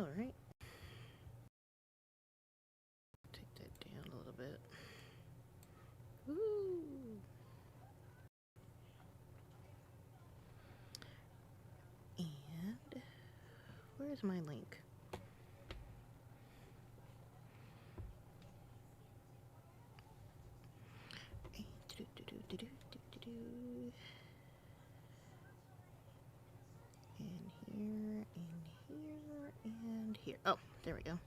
All right. Take that down a little bit. Woo! And where's my link? And here, and here. Oh, there we go.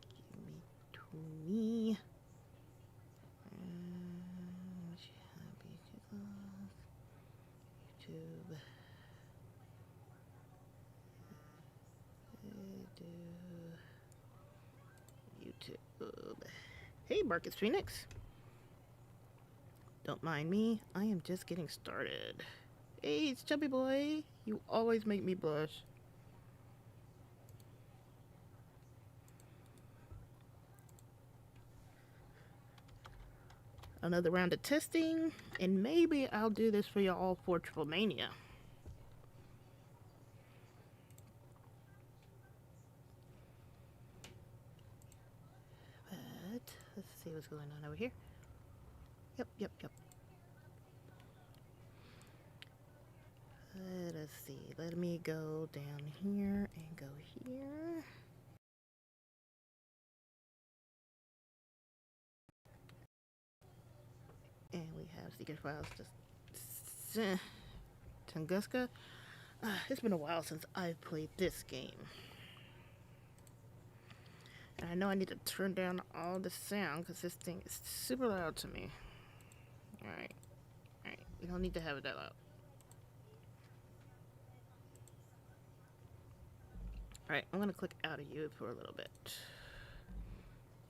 Give me to me. YouTube. YouTube. Hey, Marcus Phoenix. Don't mind me. I am just getting started. Hey, it's Chubby Boy. You always make me blush. Another round of testing, and maybe I'll do this for y'all for Triple Mania. But let's see what's going on over here. Yep. Let us see. Let me go down here and go here. And we have secret files. Just Tunguska. It's been a while since I've played this game. And I know I need to turn down all the sound because this thing is super loud to me. Alright. We don't need to have it that loud. Alright, I'm going to click out of you for a little bit.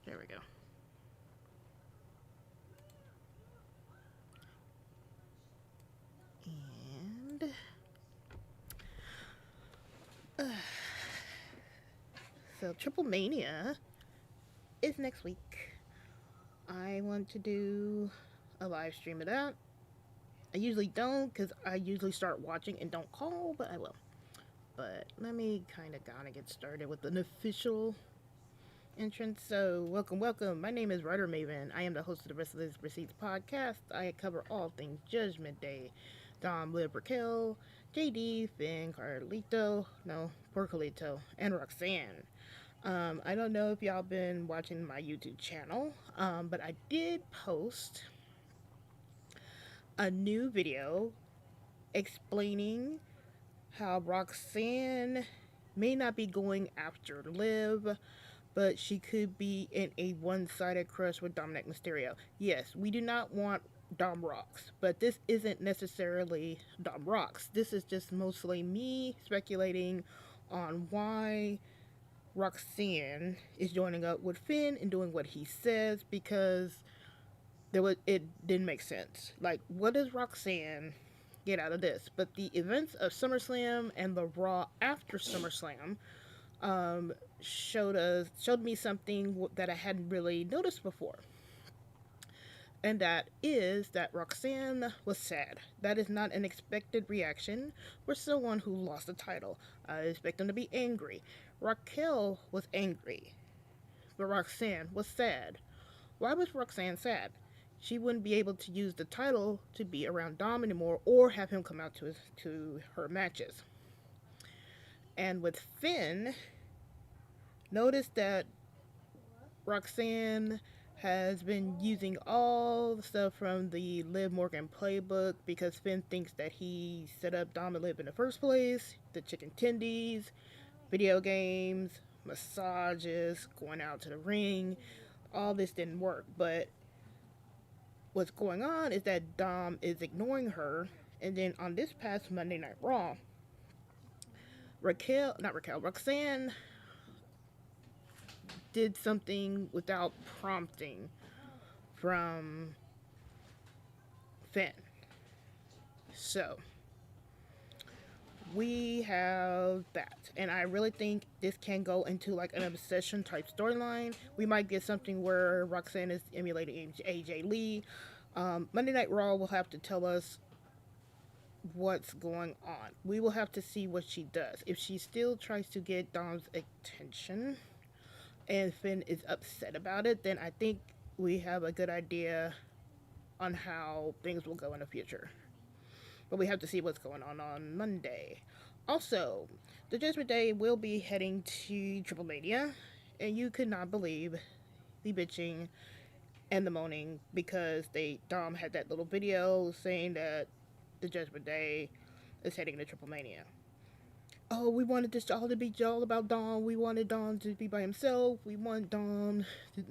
There we go. And so Triple Mania is next week. I want to do a live stream of that. I usually don't because I usually start watching and don't call, but I will. But let me kind of get started with an official entrance. So welcome. My name is WriterMaven. I am the host of the Rest of This Receipts podcast. I cover all things Judgment Day. Dom, Liv, Raquel, JD, Finn, Porcolito, and Roxanne. I don't know if y'all been watching my YouTube channel, but I did post a new video explaining how Roxanne may not be going after Liv, but she could be in a one-sided crush with Dominic Mysterio. Yes, we do not want Dom Rocks, but this isn't necessarily Dom Rocks. This is just mostly me speculating on why Roxanne is joining up with Finn and doing what he says, because it didn't make sense. Like, what does Roxanne get out of this? But the events of SummerSlam and the Raw after SummerSlam showed me something that I hadn't really noticed before. And that is that Roxanne was sad. That is not an expected reaction for someone who lost a title. I expect them to be angry. Raquel was angry, but Roxanne was sad. Why was Roxanne sad? She wouldn't be able to use the title to be around Dom anymore or have him come out to her matches. And with Finn, notice that Roxanne has been using all the stuff from the Liv Morgan playbook because Finn thinks that he set up Dom and Liv in the first place. The chicken tendies, video games, massages, going out to the ring. All this didn't work, but what's going on is that Dom is ignoring her, and then on this past Monday Night Raw, Roxanne did something without prompting from Finn. So we have that, and I really think this can go into like an obsession type storyline. We might get something where Roxanne is emulating AJ Lee. Monday Night Raw will have to tell us what's going on. We will have to see what she does. If she still tries to get Dom's attention and Finn is upset about it, then I think we have a good idea on how things will go in the future. But we have to see what's going on Monday. Also, the Judgment Day will be heading to Triple Mania, and you could not believe the bitching and the moaning because Dom had that little video saying that the Judgment Day is heading to Triple Mania. Oh, we wanted this all to be all about Dom. We wanted Dom to be by himself. We want Dom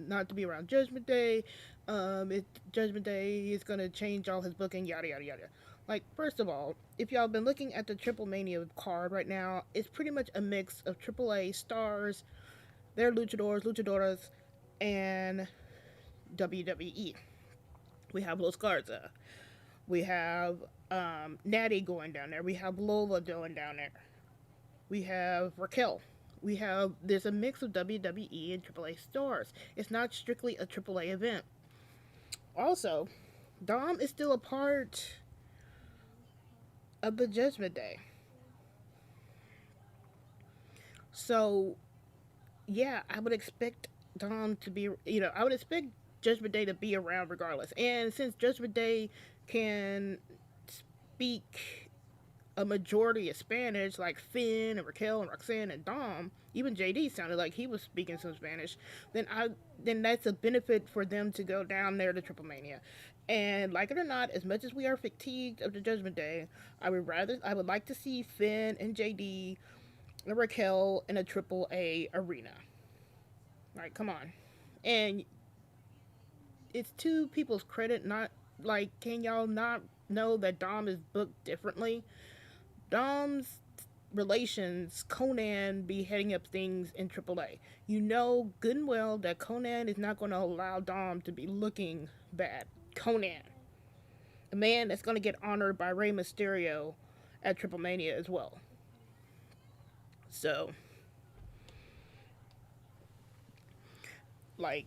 not to be around Judgment Day. Judgment Day is gonna change all his booking. Yada yada yada. Like, first of all, if y'all been looking at the Triple Mania card right now, it's pretty much a mix of AAA stars, their luchadoras, and WWE. We have Los Garza. We have Natty going down there. We have Lola going down there. We have Raquel. There's a mix of WWE and AAA stars. It's not strictly a AAA event. Also, Dom is still a part of the Judgment Day. So, yeah, I would expect Dom to be, I would expect Judgment Day to be around regardless. And since Judgment Day can speak a majority of Spanish, like Finn and Raquel and Roxanne and Dom, even JD sounded like he was speaking some Spanish, then that's a benefit for them to go down there to Triple Mania. And like it or not, as much as we are fatigued of the Judgment Day, I would like to see Finn and JD and Raquel in a Triple A arena. Like, come on. And it's to people's credit, not like, can y'all not know that Dom is booked differently? Dom's relations, Conan be heading up things in AAA. You know good and well that Conan is not going to allow Dom to be looking bad. Conan, a man that's going to get honored by Rey Mysterio at Triple Mania as well. So, like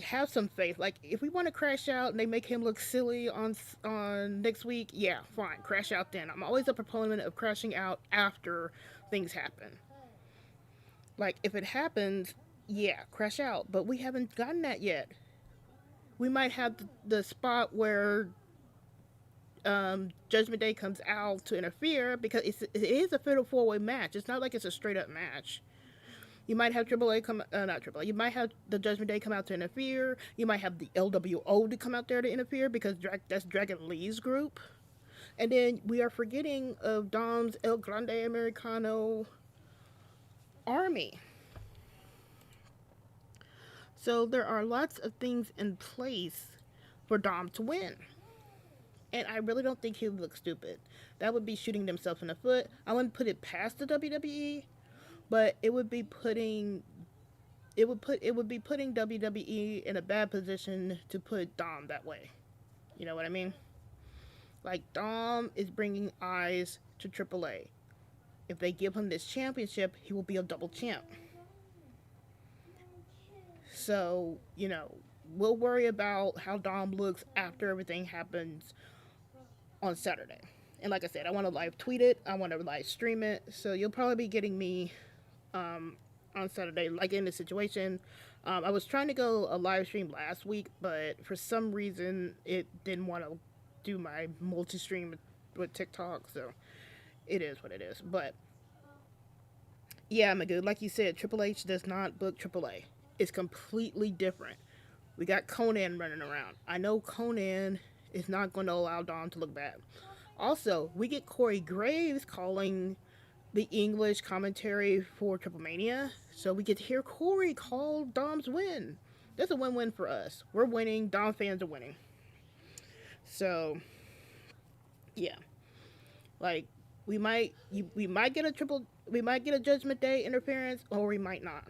have some faith. Like, if we want to crash out and they make him look silly on next week, yeah, fine, crash out then. I'm always a proponent of crashing out after things happen. Like, if it happens, yeah, crash out, but we haven't gotten that yet. We might have the spot where Judgment Day comes out to interfere, because it is a fatal 4-way match. It's not like it's a straight up match. You might have AAA come, not AAA. You might have the Judgment Day come out to interfere. You might have the LWO to come out there to interfere, because that's Dragon Lee's group. And then we are forgetting of Dom's El Grande Americano army. So there are lots of things in place for Dom to win. And I really don't think he would look stupid. That would be shooting themselves in the foot. I wouldn't put it past the WWE, but it would be putting WWE in a bad position to put Dom that way. You know what I mean? Like, Dom is bringing eyes to AAA. If they give him this championship, he will be a double champ. So, we'll worry about how Dom looks after everything happens on Saturday. And like I said, I want to live tweet it. I want to live stream it. So you'll probably be getting me on Saturday, like in this situation. I was trying to go a live stream last week, but for some reason it didn't want to do my multi-stream with TikTok. So it is what it is. But yeah, my good. Like you said, Triple H does not book AAA. It's completely different. We got Conan running around. I know Conan is not going to allow Dom to look bad. Also, we get Corey Graves calling the English commentary for Triple Mania. So we get to hear Corey call Dom's win. That's a win-win for us. We're winning. Dom fans are winning. So, yeah. Like, we might get a Judgment Day interference, or we might not.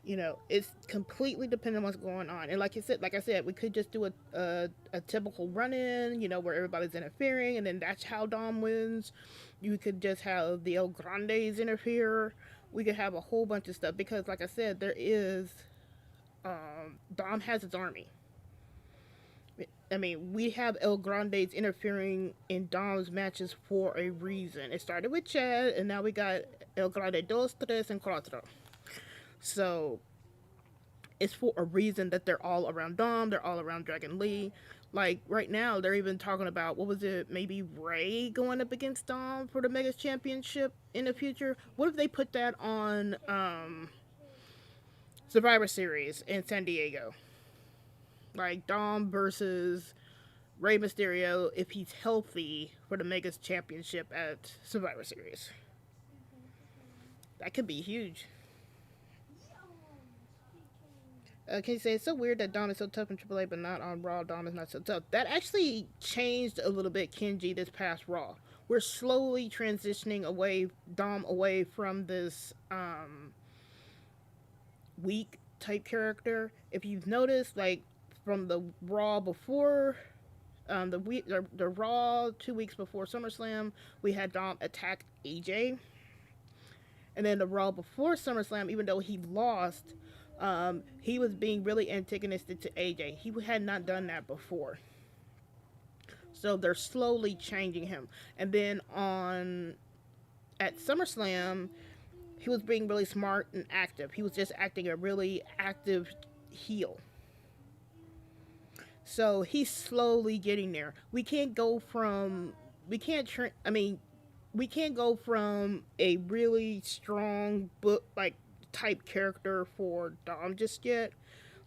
It's completely dependent on what's going on. And like I said, we could just do a typical run-in, where everybody's interfering, and then that's how Dom wins. You could just have the El Grandes interfere. We could have a whole bunch of stuff, because like I said, there is Dom has his army. I mean, we have El Grandes interfering in Dom's matches for a reason. It started with Chad, and now we got El Grande dos, tres, and cuatro. So it's for a reason that they're all around Dom. They're all around Dragon Lee. Like right now, they're even talking about what was it? Maybe Ray going up against Dom for the Megas Championship in the future. What if they put that on Survivor Series in San Diego? Like Dom versus Rey Mysterio if he's healthy for the Megas Championship at Survivor Series. That could be huge. Can you say it's so weird that Dom is so tough in AAA, but not on Raw? Dom is not so tough. That actually changed a little bit, Kenji, this past Raw. We're slowly transitioning Dom away from this weak type character. If you've noticed, like from the Raw before the Raw 2 weeks before SummerSlam, we had Dom attack AJ, and then the Raw before SummerSlam, even though he lost, he was being really antagonistic to AJ. He had not done that before. So they're slowly changing him. And then at SummerSlam, he was being really smart and active. He was just acting a really active heel. So he's slowly getting there. We can't go from we can't go from a really strong book like type character for Dom just yet.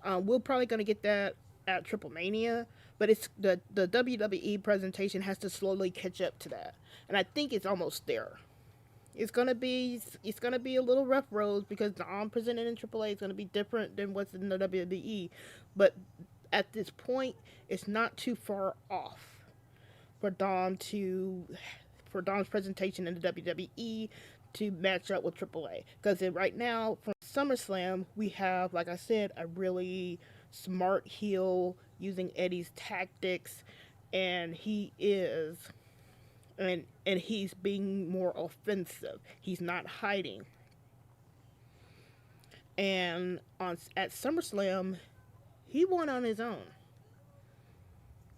We're probably gonna get that at Triple Mania, but it's the WWE presentation has to slowly catch up to that, and I think it's almost there. It's gonna be a little rough roads because Dom presented in AAA is gonna be different than what's in the WWE, but at this point, it's not too far off for for Dom's presentation in the WWE to match up with AAA. Because right now, from SummerSlam, we have, like I said, a really smart heel using Eddie's tactics, and he's being more offensive. He's not hiding. And at SummerSlam, he won on his own.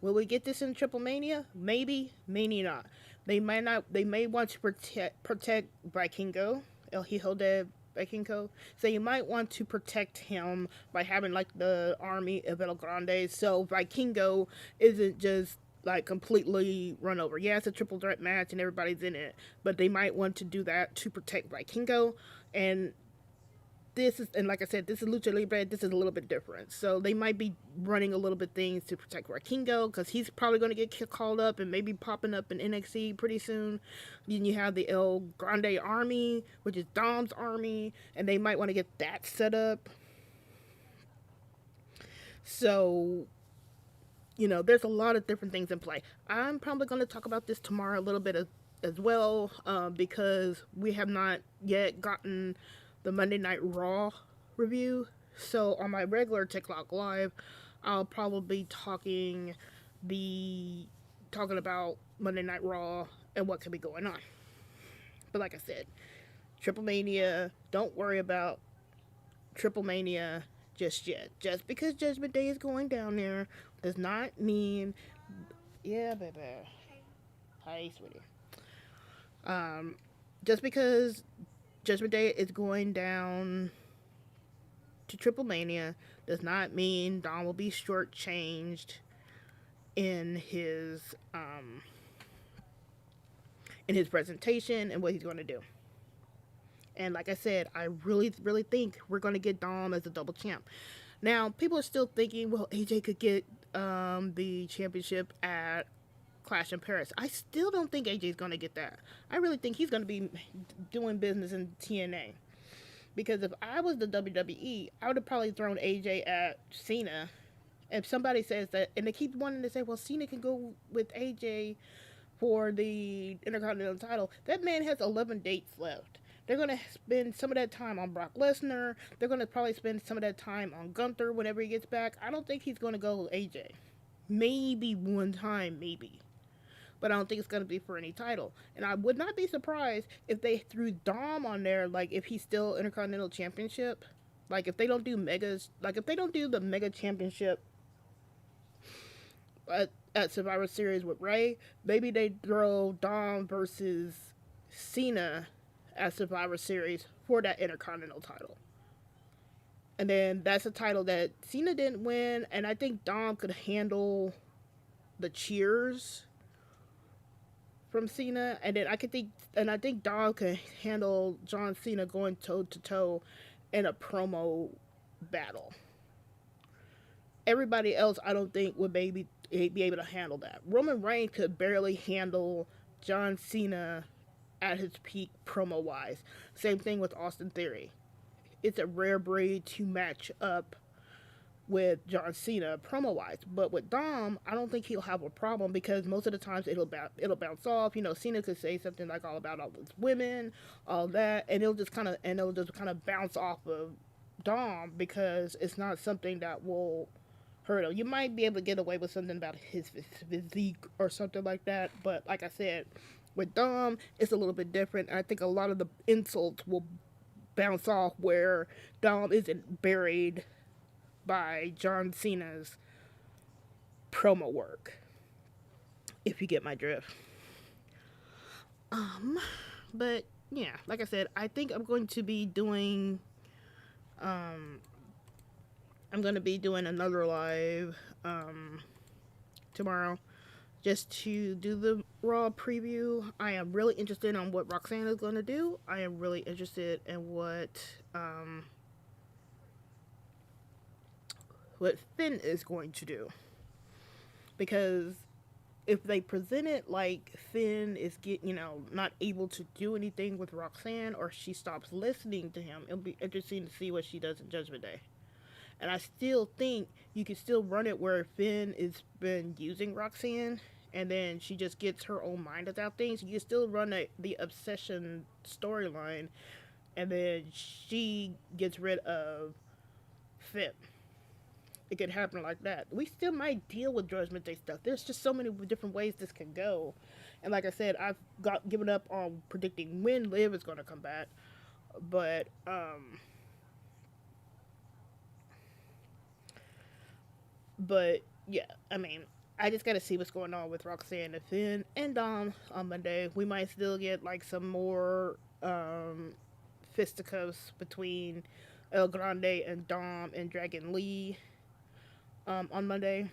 Will we get this in Triple Mania? Maybe, maybe not. They might not. They may want to protect Vikingo, El Hijo de Vikingo. So you might want to protect him by having like the army of El Grande, so Vikingo isn't just like completely run over. Yeah, it's a triple threat match and everybody's in it, but they might want to do that to protect Vikingo. And like I said, this is Lucha Libre. This is a little bit different. So they might be running a little bit things to protect Rakingo because he's probably going to get called up and maybe popping up in NXT pretty soon. Then you have the El Grande Army, which is Dom's army, and they might want to get that set up. So, there's a lot of different things in play. I'm probably going to talk about this tomorrow a little bit as well because we have not yet gotten the Monday Night Raw review. So on my regular TikTok Live, I'll probably be talking about Monday Night Raw and what could be going on. But like I said, Triple Mania, don't worry about Triple Mania just yet. Just because Judgment Day is going down there does not mean, yeah, baby. Hi, sweetie. Just because Judgment Day is going down to Triple Mania does not mean Dom will be shortchanged in his presentation and what he's going to do. And like I said, I really, really think we're going to get Dom as a double champ. Now, people are still thinking, well, AJ could get the championship at Clash in Paris. I still don't think AJ's going to get that. I really think he's going to be doing business in TNA. Because if I was the WWE, I would have probably thrown AJ at Cena. If somebody says that, and they keep wanting to say, well, Cena can go with AJ for the Intercontinental title, that man has 11 dates left. They're going to spend some of that time on Brock Lesnar. They're going to probably spend some of that time on Gunther whenever he gets back. I don't think he's going to go with AJ. Maybe one time, maybe. But I don't think it's going to be for any title. And I would not be surprised if they threw Dom on there, like if he's still Intercontinental Championship. Like if they don't do Megas, like if they don't do the Mega Championship at Survivor Series with Ray. Maybe they throw Dom versus Cena at Survivor Series for that Intercontinental title. And then that's a title that Cena didn't win, and I think Dom could handle the cheers from Cena, and then I think Dom could handle John Cena going toe to toe in a promo battle. Everybody else, I don't think would maybe be able to handle that. Roman Reigns could barely handle John Cena at his peak promo wise. Same thing with Austin Theory. It's a rare breed to match up with John Cena promo wise. But with Dom, I don't think he'll have a problem because most of the times it'll bounce off. You know, Cena could say something like all about all those women, all that, and it'll just kind of bounce off of Dom because it's not something that will hurt him. You might be able to get away with something about his physique or something like that, but like I said, with Dom, it's a little bit different. I think a lot of the insults will bounce off where Dom isn't buried by John Cena's promo work. If you get my drift. Um, but yeah, like I said, I think um I'm gonna be doing another live tomorrow just to do the Raw preview. I am really interested in what Roxanne is gonna do. I am really interested in what Finn is going to do because if they present it like Finn is not able to do anything with Roxanne or she stops listening to him, it'll be interesting to see what she does in Judgment Day. And I still think you can still run it where Finn has been using Roxanne and then she just gets her own mind about things. You can still run the obsession storyline and then she gets rid of Finn. It could happen like that. We still might deal with Judgment Day stuff. There's just so many different ways this can go. And like I said, I've given up on predicting when Liv is going to come back. But yeah, I mean, I just got to see what's going on with Roxanne and Finn and Dom on Monday. We might still get like some more fisticuffs between El Grande and Dom and Dragon Lee on Monday.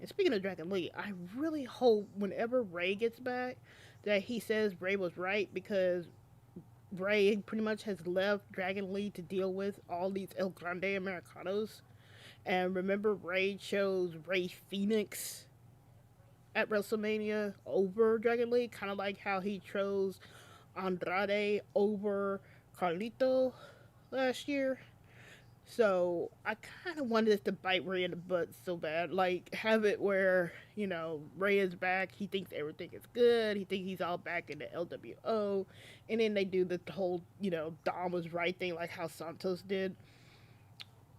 And speaking of Dragon Lee, I really hope whenever Ray gets back that he says Ray was right because Ray pretty much has left Dragon Lee to deal with all these El Grande Americanos. And remember, Ray chose Ray Phoenix at WrestleMania over Dragon Lee, kind of like how he chose Andrade over Carlito last year. So I kind of wanted this to bite Ray in the butt so bad. Like, have it where, Ray is back. He thinks everything is good. He thinks he's all back in the LWO. And then they do the whole, Dom was right thing, like how Santos did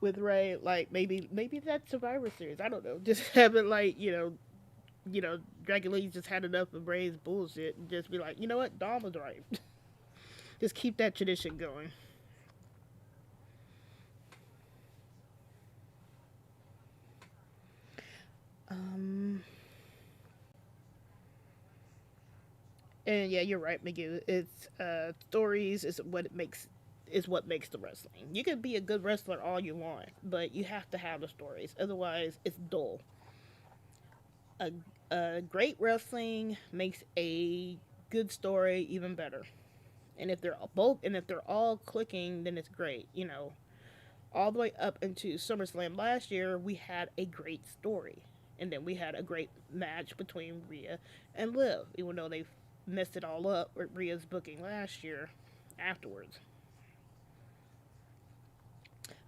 with Ray. Like, maybe that's Survivor Series. I don't know. Just have it like, Dragon Lee just had enough of Ray's bullshit and just be like, you know what? Dom was right. Just keep that tradition going. Um, and yeah, you're right, McGee. It's stories is what makes the wrestling. You can be a good wrestler all you want, but you have to have the stories. Otherwise, it's dull. A, a great wrestling makes a good story even better. And if they're all clicking, then it's great. All the way up into SummerSlam last year, we had a great story. And then we had a great match between Rhea and Liv, even though they messed it all up with Rhea's booking last year afterwards.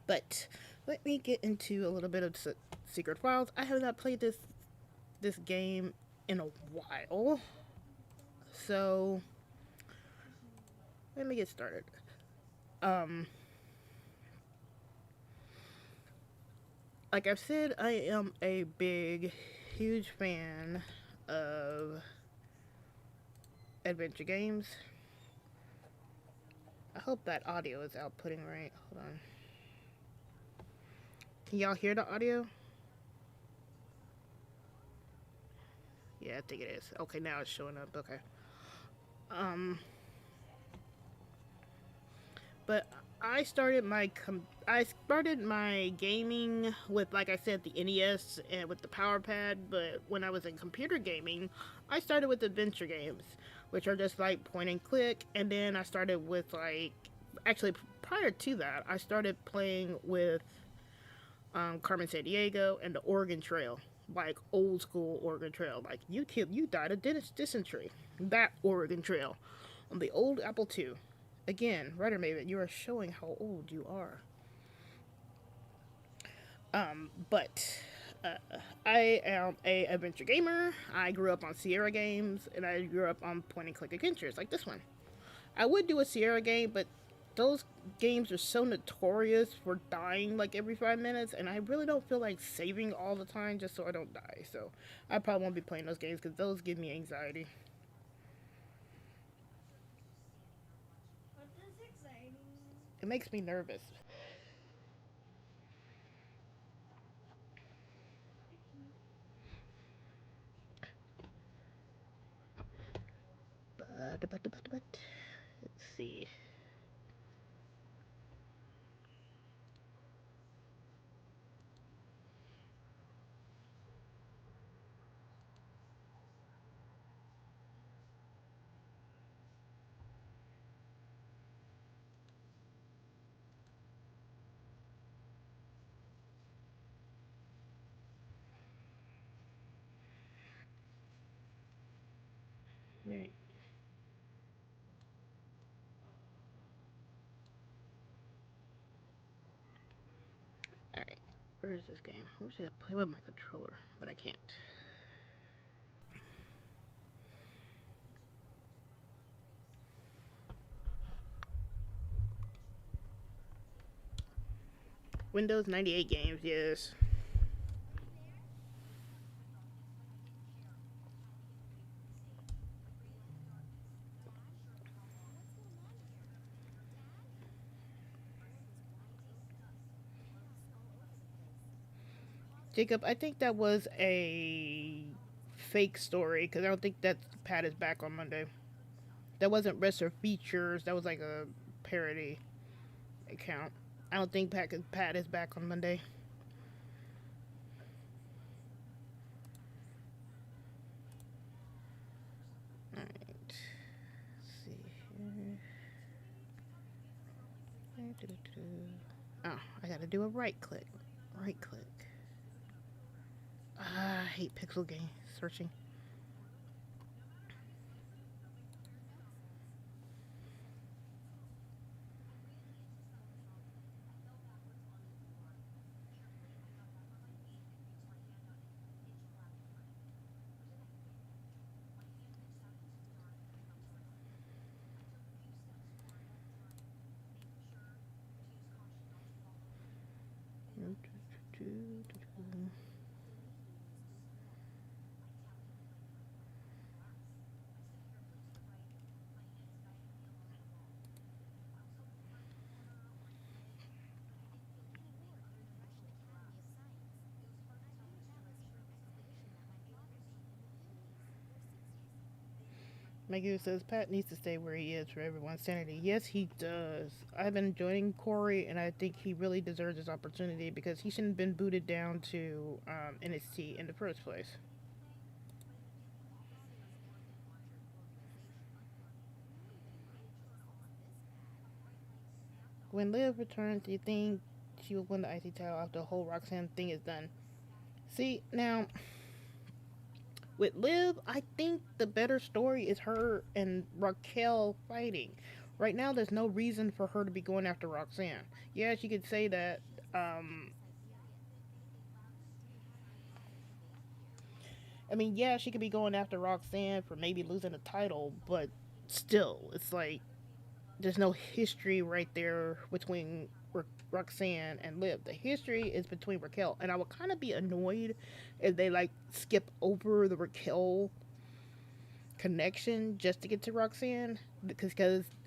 But let me get into a little bit of Secret Files. I have not played this game in a while. So let me get started. Um like I've said, I am a huge fan of adventure games. I hope that audio is outputting right. Hold on. Can y'all hear the audio? Yeah, I think it is. Okay, now it's showing up. Okay. Um, but I started my gaming with, like I said, the NES and with the Power Pad. But when I was in computer gaming, I started with adventure games, which are just like point and click. And then I started with like, actually prior to that, I started playing with Carmen San Diego and the Oregon Trail, like old school Oregon Trail. Like you died of dysentery. That Oregon Trail on the old Apple II. Again, WriterMaven, you are showing how old you are. But I am a adventure gamer. I grew up on Sierra games, and I grew up on point and click adventures like this one. I would do a Sierra game, but those games are so notorious for dying like every 5 minutes, and I really don't feel like saving all the time just so I don't die. So I probably won't be playing those games because those give me anxiety. It makes me nervous. But let's see. Right. All right. Where is this game? I wish I could play with my controller, but I can't. Windows 98 games, yes. Jacob, I think that was a fake story because I don't think that Pat is back on Monday. That wasn't Rest or Features. That was like a parody account. I don't think Pat is back on Monday. All right. Let's see here. Oh, I gotta do a right click. Right click. I hate pixel game searching. Maggie says Pat needs to stay where he is for everyone's sanity. Yes, he does. I've been enjoying Corey, and I think he really deserves this opportunity because he shouldn't have been booted down to NXT in the first place. When Liv returns, do you think she will win the IC title after the whole Roxanne thing is done? See, now, with Liv, I think the better story is her and Raquel fighting. Right now, there's no reason for her to be going after Roxanne. Yeah, she could say that. I mean, yeah, she could be going after Roxanne for maybe losing the title, but still, it's like there's no history right there between Roxanne and Liv. The history is between Raquel, and I would kind of be annoyed if they like skip over the Raquel connection just to get to Roxanne because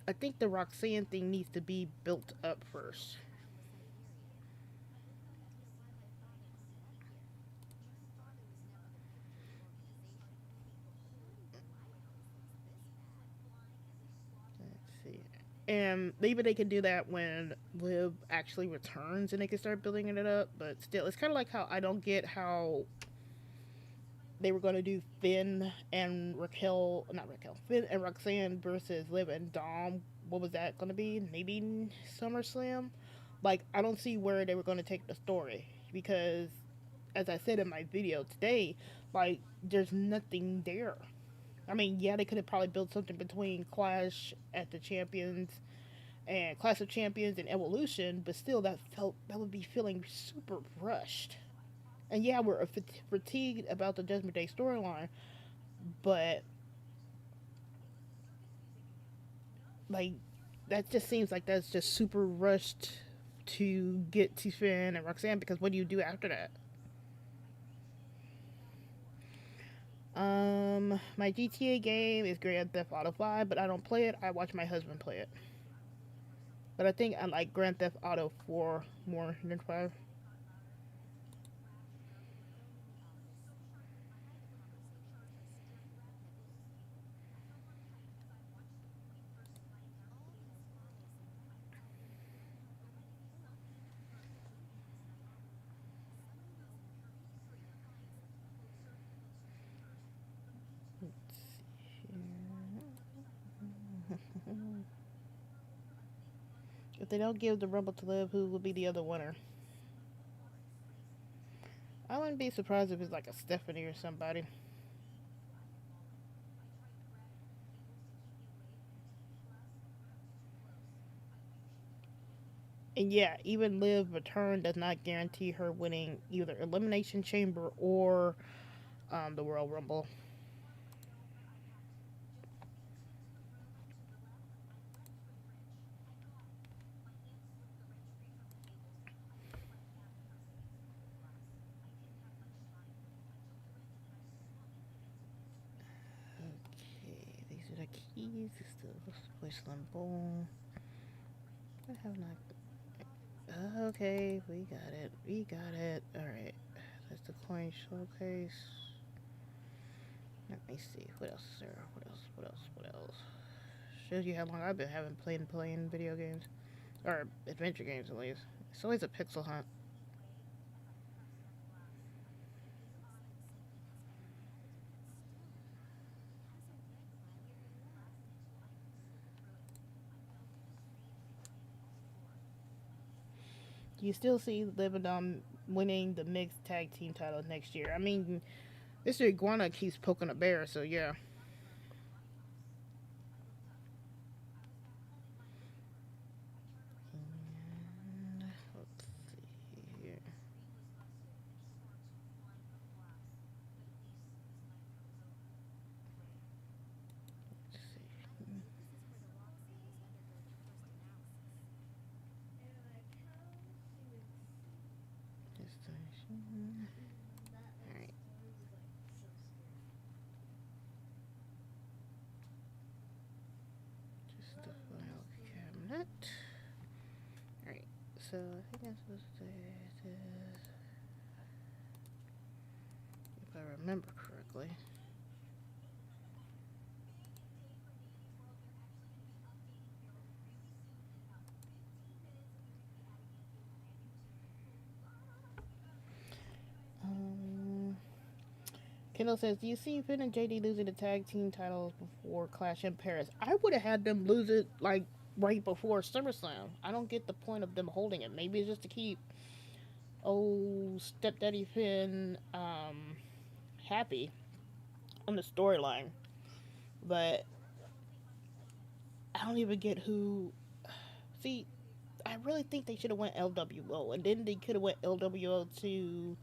I think the Roxanne thing needs to be built up first. see. And maybe they can do that when Liv actually returns and they can start building it up. But still, it's kind of like how I don't get how they were going to do Finn and Raquel, not Raquel, Finn and Roxanne versus Liv and Dom. What was that going to be? Maybe SummerSlam? Like, I don't see where they were going to take the story because, as I said in my video today, like, there's nothing there. I mean, yeah, they could have probably built something between Clash at the Champions and Clash of Champions and Evolution, but still, that would be feeling super rushed. And yeah, we're fatigued about the Judgment Day storyline, but like that just seems like that's just super rushed to get to Finn and Roxanne because what do you do after that? My GTA game is Grand Theft Auto 5, but I don't play it. I watch my husband play it. But I think I like Grand Theft Auto 4 more than 5. If they don't give the Rumble to Liv, who will be the other winner? I wouldn't be surprised if it's like a Stephanie or somebody. And yeah, even Liv return does not guarantee her winning either Elimination Chamber or the Royal Rumble. Okay, these are the keys. Still Switzerland Bowl. I have not. Okay, we got it. We got it. All right. That's the coin showcase. Let me see. What else is there? What else? What else? What else? Shows you how long I've been having playing video games or adventure games at least. It's always a pixel hunt. You still see Lebanon winning the mixed tag team title next year. I mean, this iguana keeps poking a bear, so yeah. And let's see here. Let's see. Destination. Alright, just the file cabinet. Alright, so I think I'm supposed to say this, if I remember correctly. Um, Kendall says, "Do you see Finn and JD losing the tag team titles before Clash in Paris? I would have had them lose it like right before SummerSlam. I don't get the point of them holding it. Maybe it's just to keep stepdaddy Finn happy on the storyline. But I don't even get who. See, I really think they should have went LWO, and then they could have went LWO to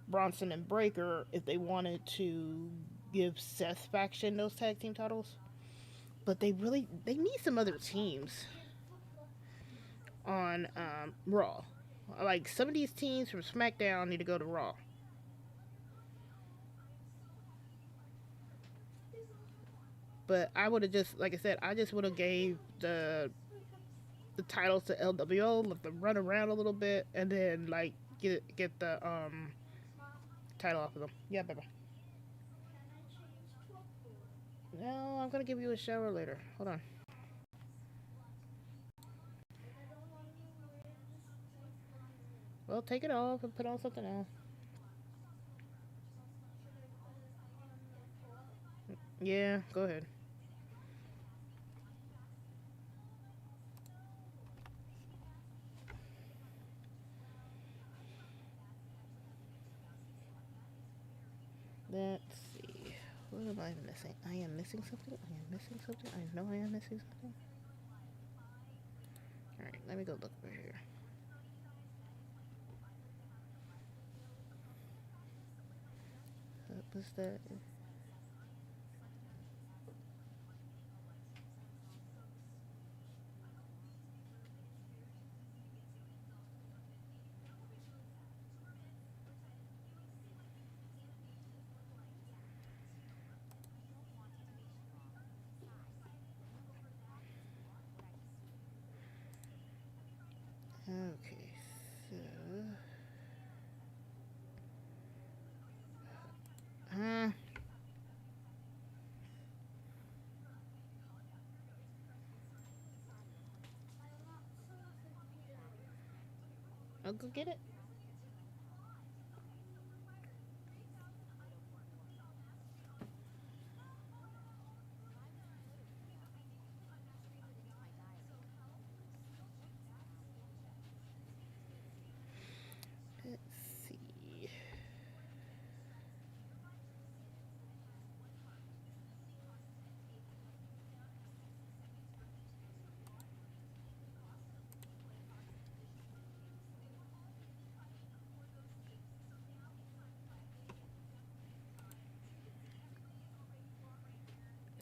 Bronson and Breaker if they wanted to give Seth faction those tag team titles. But they need some other teams on Raw. Like some of these teams from SmackDown need to go to Raw. But I would have just, like I said, I just would have gave the titles to LWO, let them run around a little bit, and then like get the title off of them. Yeah, baby. No, I'm gonna give you a shower later. Hold on. Well, take it off and put on something else. Yeah, go ahead. Let's see. What am I missing? I am missing something. I am missing something. I know I am missing something. Alright, let me go look over here. What was that? Okay, so. Uh, I'll go get it. Let's see.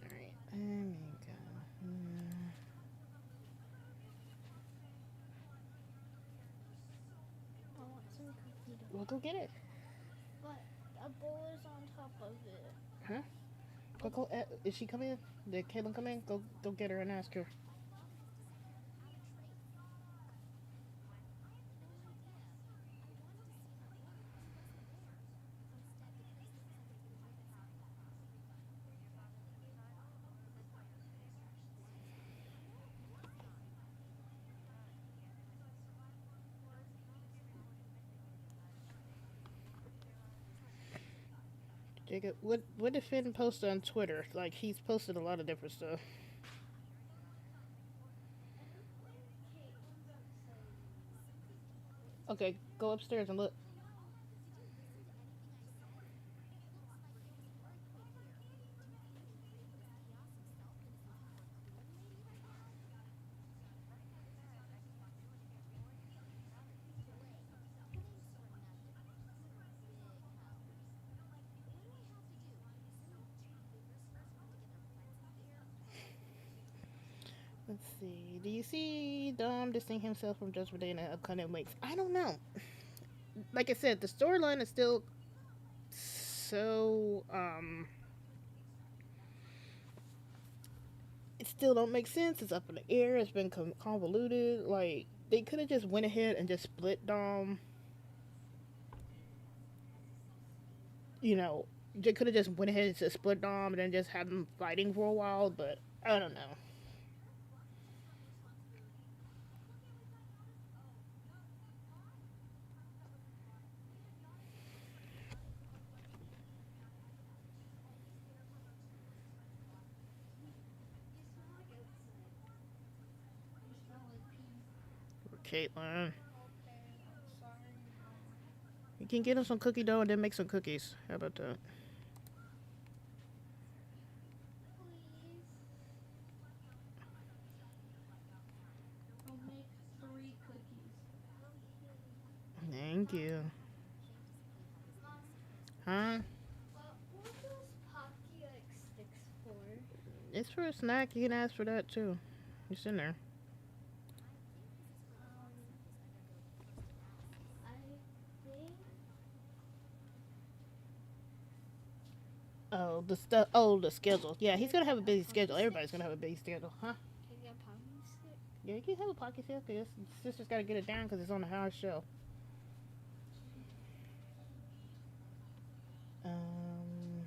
Alright, let me go. I want some cookie dough. We'll go get it. But a bowl is on top of it. Huh? Go. Is she coming? Did Caitlin come in? Go get her and ask her. Jacob, what did Finn post on Twitter? Like he's posted a lot of different stuff. Okay, go upstairs and look. Let's see. Do you see Dom distinct himself from Judgment Day in the upcoming weeks? I don't know. Like I said, the storyline is still so it still don't make sense. It's up in the air. It's been convoluted. Like they could have just went ahead and just split Dom. You know, they could have just went ahead and just split Dom and then just had them fighting for a while. But I don't know. Caitlin, you can get him some cookie dough and then make some cookies. How about that? Please. I'll make 3 cookies. Thank you. Mom, Huh? what those Pocky like sticks for? It's for a snack. You can ask for that too. It's in there. Um, I think Oh, the stuff. Oh, the schedule. Yeah, he's gonna have a busy schedule. Everybody's gonna have a busy schedule, huh? can I get a Pocky stick? Yeah, you can have a pocket chef. Cause sister's gotta get it down because it's on the house shelf. Um,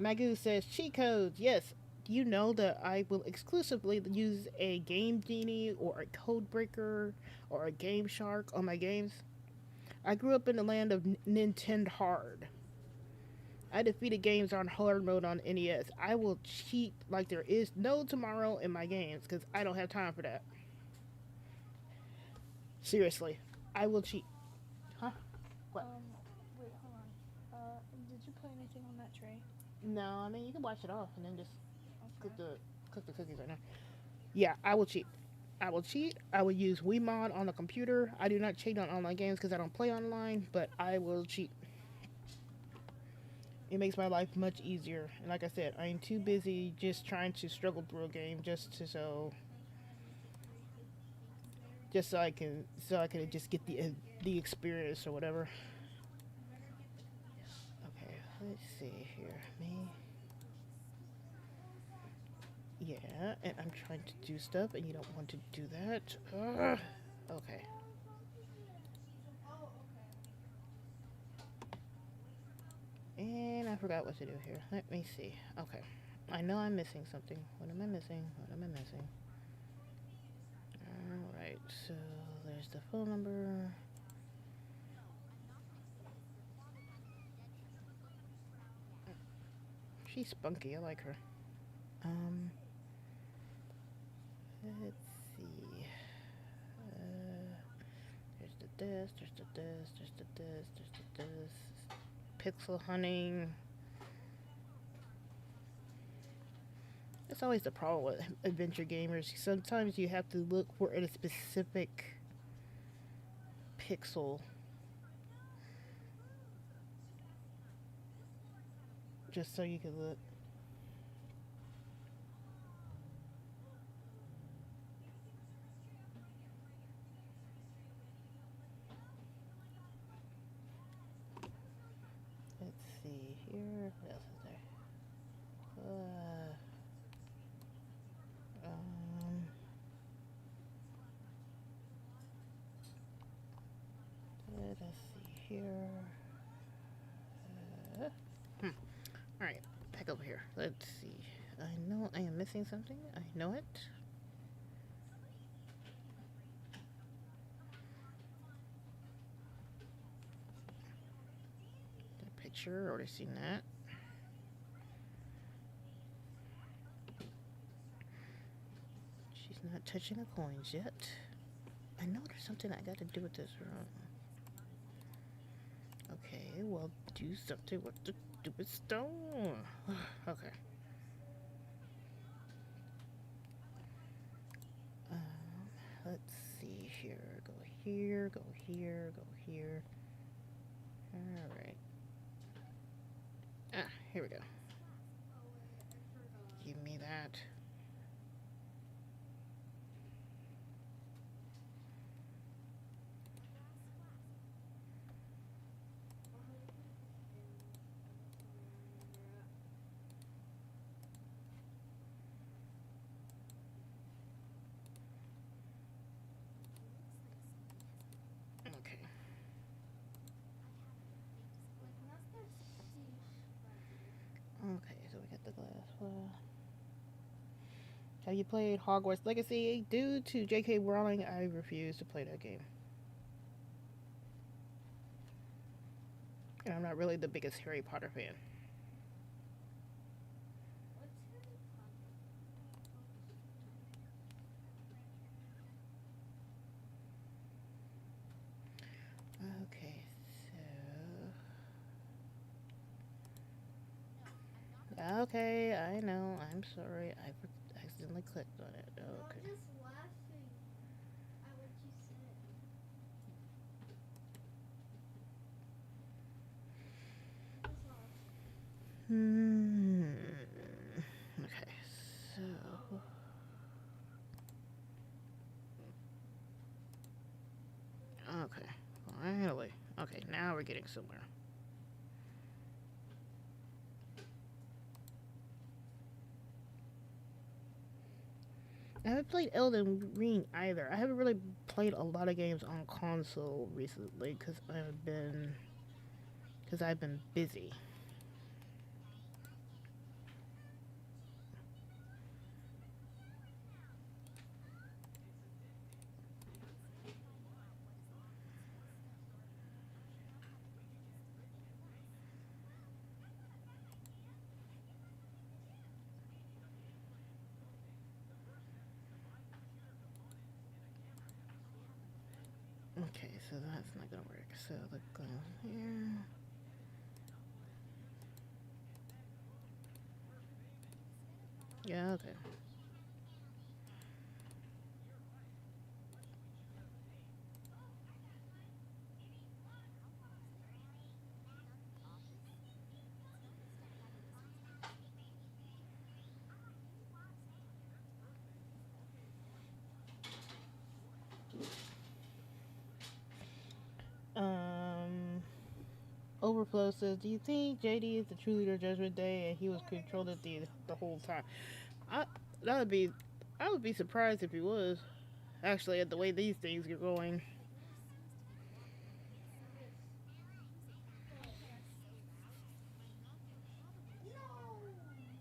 Magoo says cheat codes. Yes, Do you know that I will exclusively use a game genie or a code breaker or a game shark on my games? I grew up in the land of Nintendo Hard. I defeated games on hard mode on NES. I will cheat like there is no tomorrow in my games because I don't have time for that. Seriously, I will cheat. Huh? What? Wait, hold on. Did you play anything on that tray? No, I mean you can wash it off and then just Okay. cook the cookies right now. Yeah, I will cheat. I will cheat. I will use WeMod on the computer. I do not cheat on online games because I don't play online, but I will cheat. It makes my life much easier. And like I said, I am too busy just trying to struggle through a game just so I can just get the experience or whatever. Okay, let's see here. Me. Yeah, and I'm trying to do stuff and you don't want to do that. Ugh. Okay. And I forgot what to do here. Let me see. Okay. I know I'm missing something. What am I missing? What am I missing? Alright, so there's the phone number. She's spunky. I like her. Um, let's see. There's the this, there's the this, there's the this, there's the this. Pixel hunting. That's always the problem with adventure gamers. Sometimes you have to look for a specific pixel just so you can look. Let's see here. What else is there? Um, let us see here. Uh, hmm. All right, back over here. Let's see. I know I am missing something. I know it. The picture. Already seen that. She's not touching the coins yet. I know there's something I got to do with this room. Okay, well, do something with the stupid stone. Okay. Let's see here. Go here, go here, go here. Alright. Ah, here we go. Give me that. Okay. Okay, so we got the glass. Have you played Hogwarts Legacy? Due to J.K. Rowling, I refuse to play that game. And I'm not really the biggest Harry Potter fan. Okay, so. Okay, I know. I'm sorry. I accidentally clicked on it. Okay. I'm just laughing at what you said. Hmm. Okay, so. Okay, finally. Okay, now we're getting somewhere. I haven't played Elden Ring either. I haven't really played a lot of games on console recently because I've been busy. Okay, so that's not gonna work. So let's go here. Yeah, okay. Um, Overflow says, "Do you think JD is the true leader of Judgment Day, and he was controlled it the whole time?" I that would be, I would be surprised if he was. Actually, at the way these things are going, No!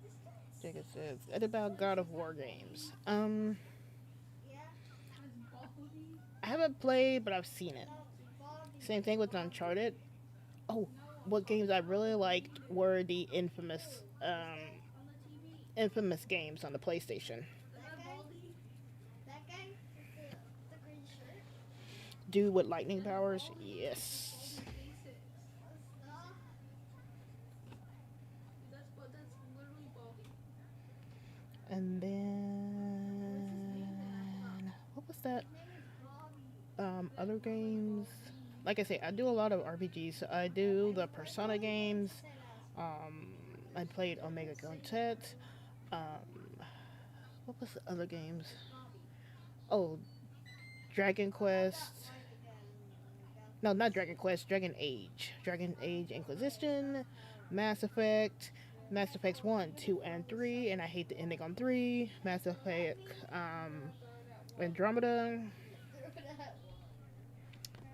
This guy's Jacob says, "What about God of War games?" yeah, I haven't played, but I've seen it. no, Bobby. Same thing with Bobby. Uncharted. Oh, what games I really liked were the infamous games on the PlayStation. That guy? That guy with the green shirt? Dude with lightning powers, yes. Stop. And then what was that? His name is Bobby. Other games. Like I say, I do a lot of RPGs. I do the Persona games. Said as Um, I played Omega Quintet. Um, what was the other games? Oh, Dragon Quest. No, not Dragon Quest. Dragon Age. Dragon Age Inquisition. Mass Effect. Mass Effects 1, 2, and 3. And I hate the ending on 3. Mass Effect Andromeda.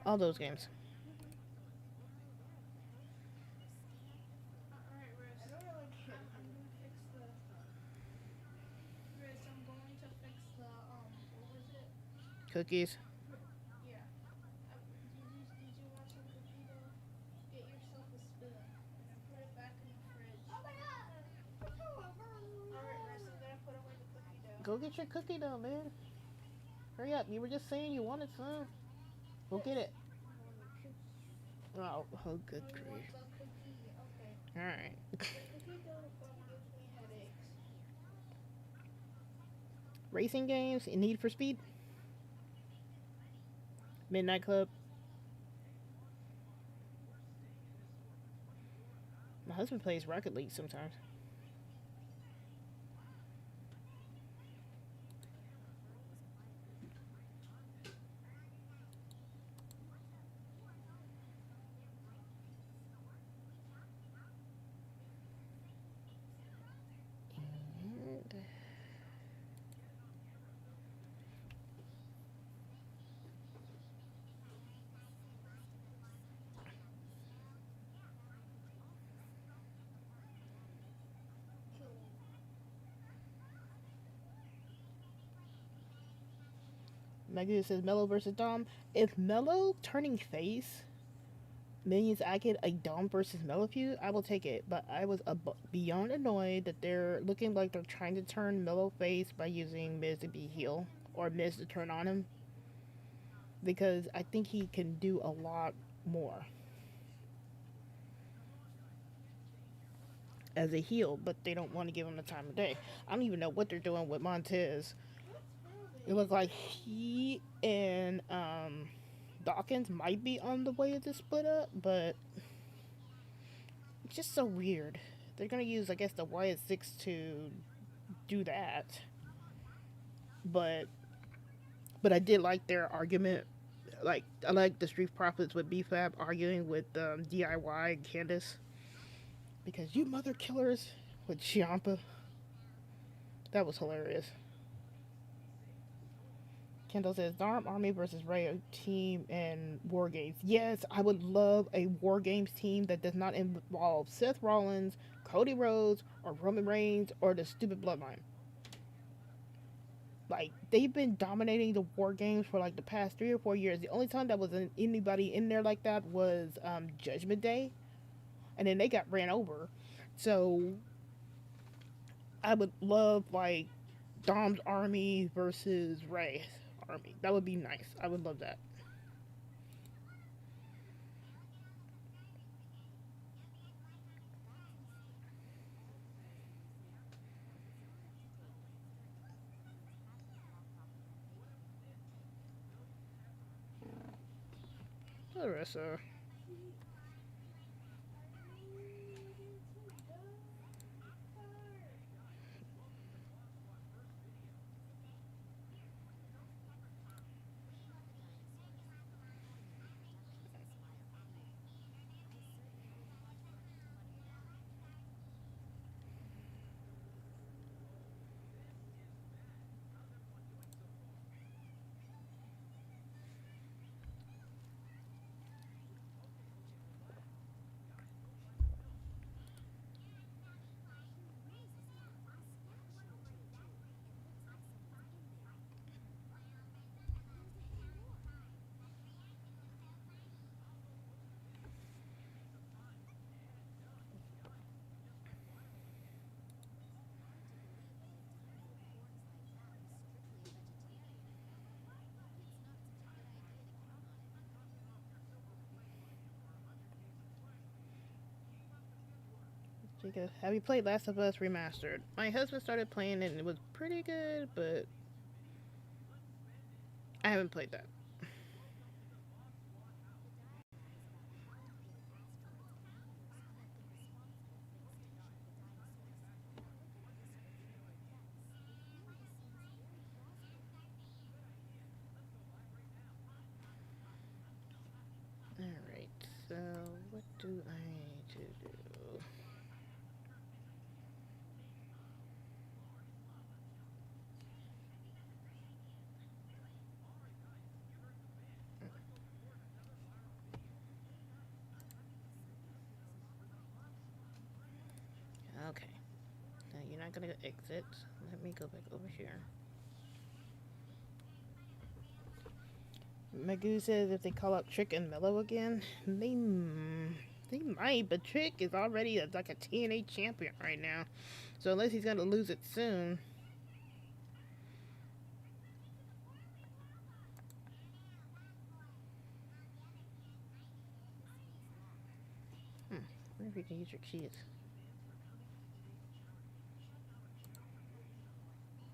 All those games. Cookies. Go get your cookie dough, man. Hurry up. You were just saying you wanted some. Go get it. Oh, oh good grief. Alright. Racing games, Need for Speed, Midnight Club. My husband plays Rocket League sometimes. Maggie says Mello versus Dom. If Mello turning face means I get a Dom versus Mello feud, I will take it. But I was beyond annoyed that they're looking like they're trying to turn Mello face by using Miz to be heel or Miz to turn on him because I think he can do a lot more as a heel, but they don't want to give him the time of day. I don't even know what they're doing with Montez. It looks like he and Dawkins might be on the way to split up, but it's just so weird. They're gonna use, I guess, the Wyatt Six to do that, but I did like their argument. Like I like the Street Profits with BFAB arguing with DIY and Candace because you mother killers with Ciampa. That was hilarious. Kendall says Darm Army versus Ray team and War Games. Yes, I would love a War Games team that does not involve Seth Rollins, Cody Rhodes, or Roman Reigns, or the stupid Bloodline. Like they've been dominating the War Games for like the past 3 or 4 years. The only time that was anybody in there like that was Judgment Day, and then they got ran over. So I would love like Dom's Army versus Ray's Army. That would be nice. I would love that. Larissa. Jacob, have you played Last of Us Remastered? My husband started playing it and it was pretty good, but I haven't played that. Alright, so what do I need to do? Okay. Now you're not gonna exit. Let me go back over here. Magoo says if they call out Trick and Mellow again, they might, but Trick is already like a TNA champion right now. So unless he's gonna lose it soon. I wonder if you can use your keys.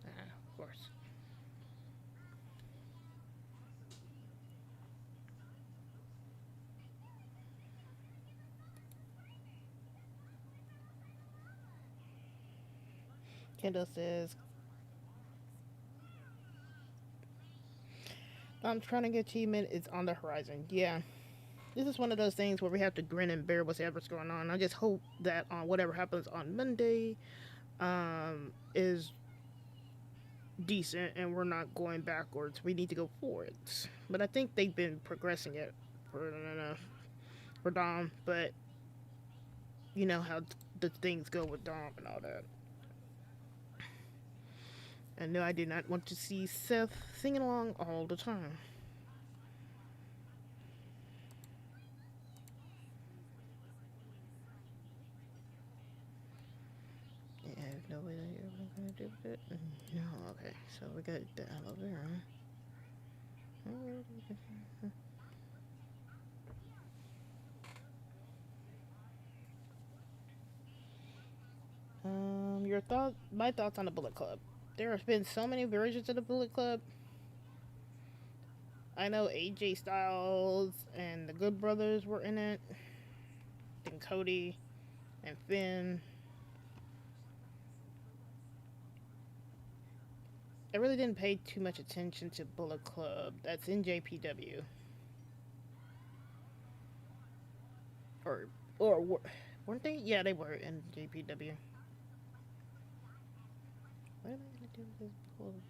Of course. Kendall says, I'm trying to get achievement. It's on the horizon. Yeah. This is one of those things where we have to grin and bear whatever's going on. I just hope that on whatever happens on Monday is decent and we're not going backwards. We need to go forwards. But I think they've been progressing it for Dom. But you know how the things go with Dom and all that. And no, I did not want to see Seth singing along all the time. Yeah, I have no idea what I'm gonna do with it. No, okay, so we got the aloe vera. Your thought, my thoughts on the Bullet Club. There have been so many versions of the Bullet Club. I know AJ Styles and the Good Brothers were in it, and Cody and Finn. I really didn't pay too much attention to Bullet Club. That's in JPW, or weren't they? Yeah, they were in JPW. What am I gonna do with this Bullet?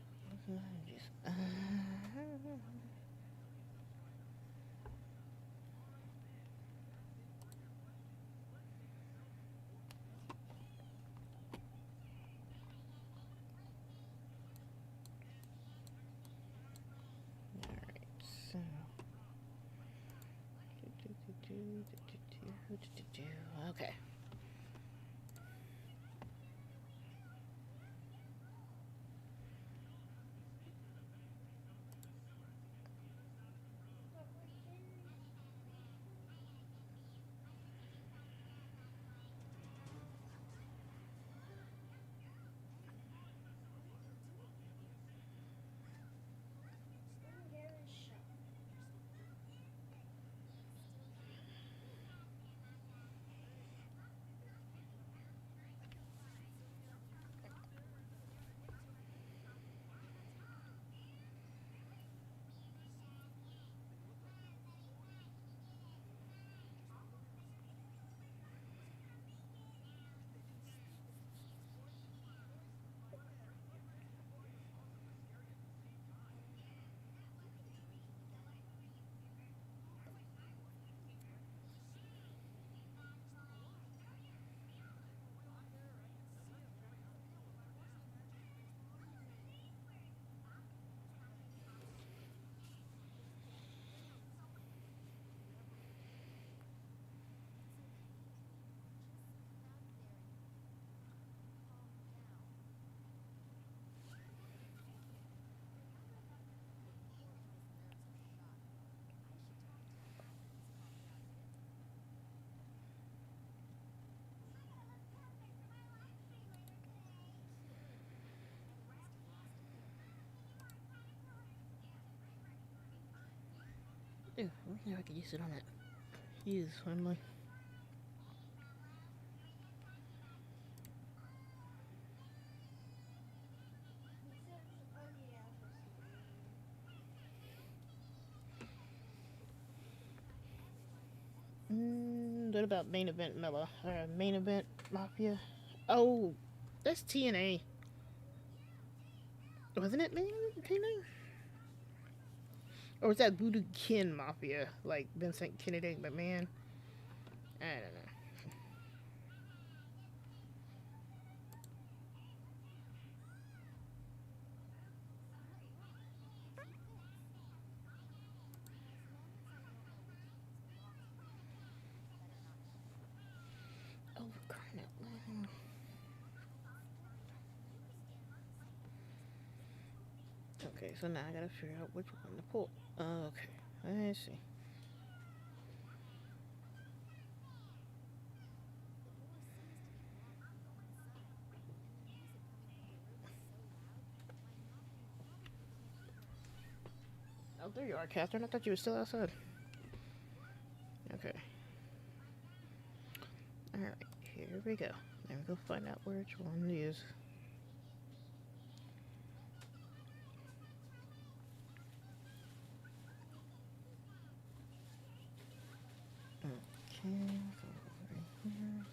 Alright, so. Okay. Ooh, I wonder if I could use it on that. Use finally. He says, oh yeah, for What about main event Mela? Main event Mafia. Oh, that's TNA. Wasn't it main event TNA? Or was that Voodoo Kin Mafia? Like Vincent Kennedy McMahon? I don't know. Oh, we're crying out loud. Okay, so now I gotta figure out which one to pull. Okay, let's see. Oh, there you are, Catherine. I thought you were still outside. Okay. Alright, here we go. Let me go find out which one to use. Okay, so right here.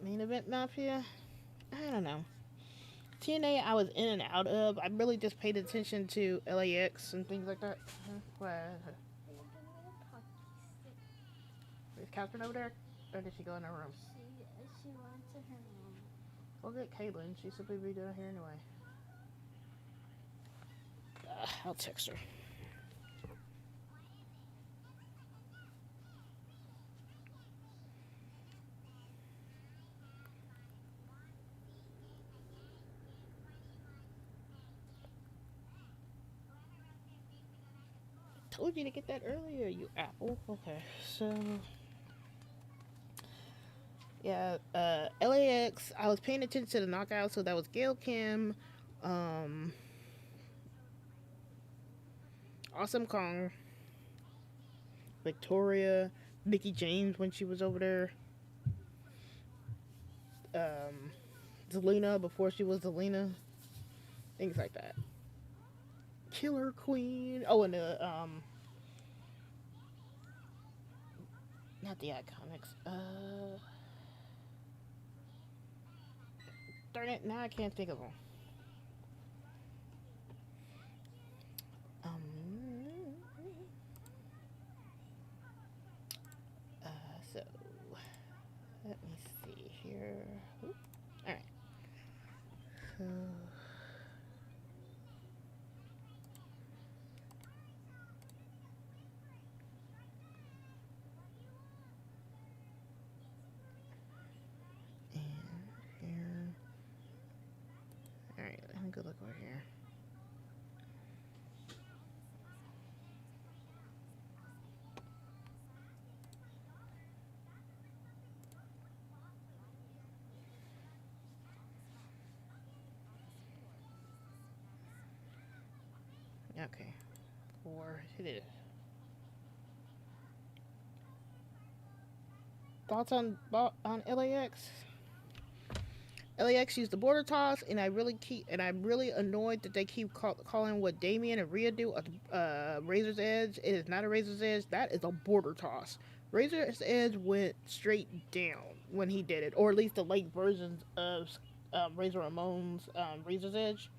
Main event Mafia? I don't know. TNA I was in and out of. I really just paid attention to LAX and things like that. What? Are you giving me a pocky stick? Is Catherine over there? Or did she go in her room? She went to her room. Go get Caitlin. She's supposed to be down here anyway. I'll text her. Told you to get that earlier, you apple. Okay, so yeah, LAX. I was paying attention to the knockout, so that was Gail Kim, um, Awesome Kong, Victoria, Mickey James when she was over there, um, Zelina before she was Zelina, things like that. Killer Queen. Oh, and the not the Iconics. Darn it! Now I can't think of them. Um, so let me see here. Oop. All right. So and here. All right. Let me go look over here. Okay. Or it is. Thoughts on LAX? LAX used the border toss, and I'm really annoyed that they keep calling what Damien and Rhea do a Razor's Edge. It is not a Razor's Edge. That is a border toss. Razor's Edge went straight down when he did it, or at least the late versions of Razor Ramon's Razor's Edge.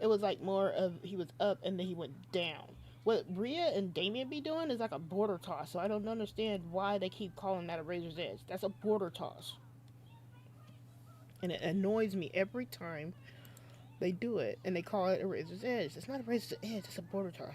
It was like more of he was up and then he went down. What Rhea and Damien be doing is like a border toss, so I don't understand why they keep calling that a Razor's Edge. That's a border toss, and it annoys me every time they do it and they call it a Razor's Edge. It's not a Razor's Edge. It's a border toss.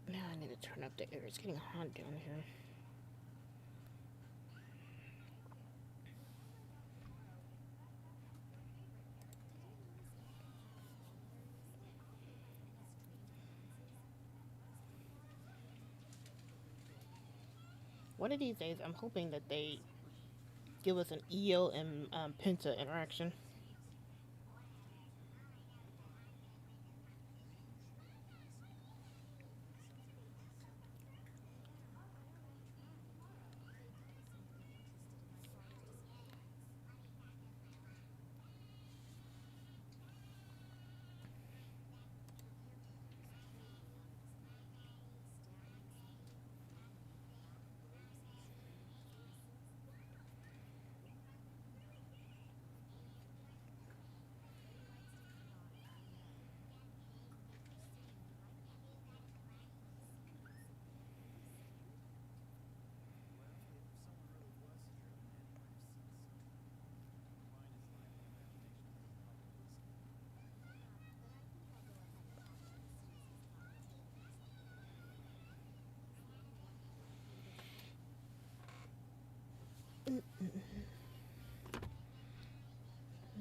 now I need to turn up the air. It's getting hot down here. One of these days, I'm hoping that they give us an EO and Penta interaction.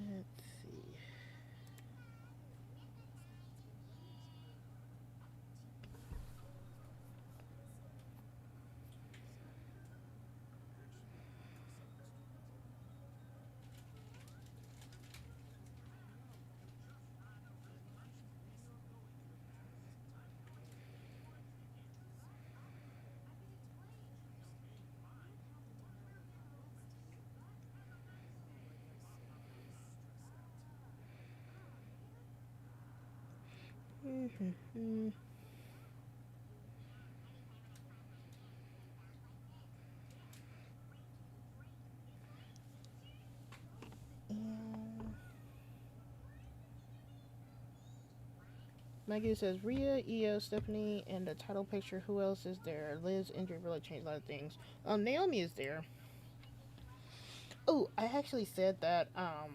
Let's see. Mm-hmm. And Maggie says Rhea, Io, Stephanie, and the title picture. Who else is there? Liz injury really changed a lot of things. Naomi is there. Oh, I actually said that I